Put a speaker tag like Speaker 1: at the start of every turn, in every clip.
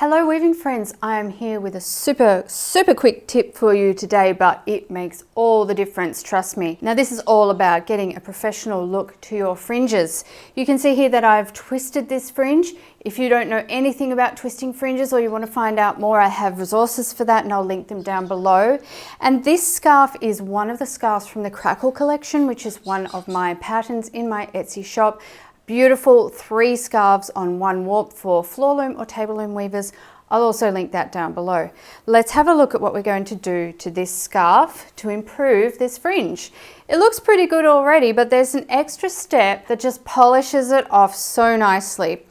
Speaker 1: Hello weaving friends, I am here with a super quick tip for you today, but it makes all the difference, trust me. Now this is all about getting a professional look to your fringes. You can see here that I've twisted this fringe. If you don't know anything about twisting fringes or you want to find out more, I have resources for that and I'll link them down below. And this scarf is one of the scarves from the Crackle collection, which is one of my patterns in my Etsy shop. Beautiful 3 scarves on 1 warp for floor loom or table loom weavers. I'll also link that down below. Let's have a look at what we're going to do to this scarf to improve this fringe. It looks pretty good already, but there's an extra step that just polishes it off so nicely.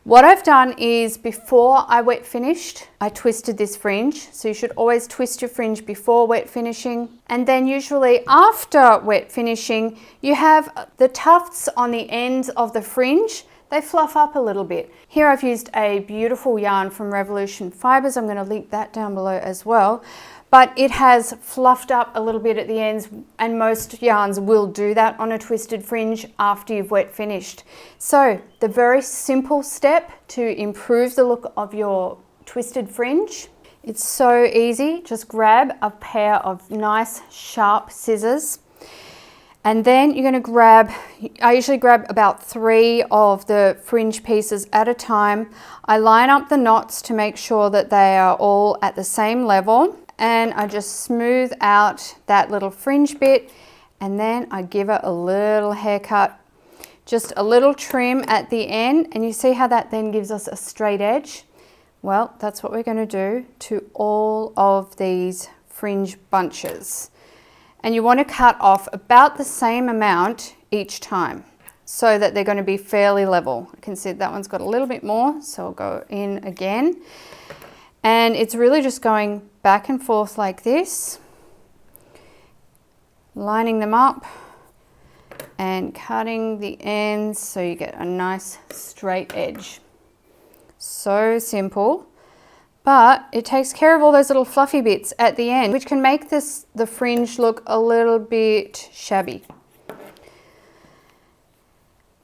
Speaker 1: What I've done is before I wet finished, I twisted this fringe. So you should always twist your fringe before wet finishing. And then usually after wet finishing, you have the tufts on the ends of the fringe. They fluff up a little bit. Here I've used a beautiful yarn from Revolution Fibers. I'm going to link that down below as well. But it has fluffed up a little bit at the ends, and most yarns will do that on a twisted fringe after you've wet finished. So the very simple step to improve the look of your twisted fringe, it's so easy. Just grab a pair of nice sharp scissors, and then you're going to grab, I usually grab about 3 of the fringe pieces at a time. I line up the knots to make sure that they are all at the same level. And I just smooth out that little fringe bit, and then I give it a little haircut, just a little trim at the end, and you see how that then gives us a straight edge? Well, that's what we're going to do to all of these fringe bunches. And you want to cut off about the same amount each time so that they're going to be fairly level. I can see that one's got a little bit more, so I'll go in again. And it's really just going back and forth like this, lining them up and cutting the ends so you get a nice straight edge. So simple, but it takes care of all those little fluffy bits at the end, which can make the fringe look a little bit shabby.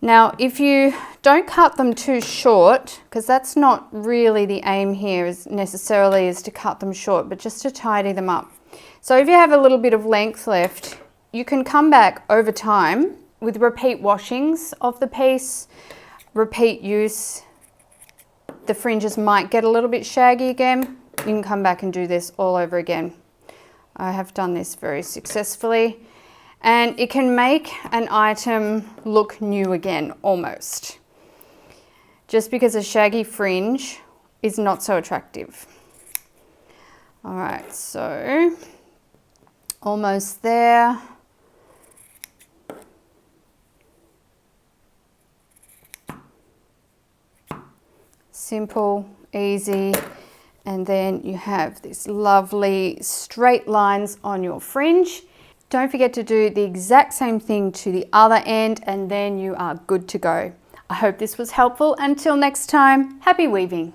Speaker 1: Now, if you don't cut them too short, because that's not really the aim here is to cut them short, but just to tidy them up. So if you have a little bit of length left, you can come back over time with repeat washings of the piece, repeat use. The fringes might get a little bit shaggy again. You can come back and do this all over again. I have done this very successfully. And it can make an item look new again, almost. Just because a shaggy fringe is not so attractive. All right, so almost there. Simple, easy. And then you have these lovely straight lines on your fringe. Don't forget to do the exact same thing to the other end, and then you are good to go. I hope this was helpful. Until next time, happy weaving.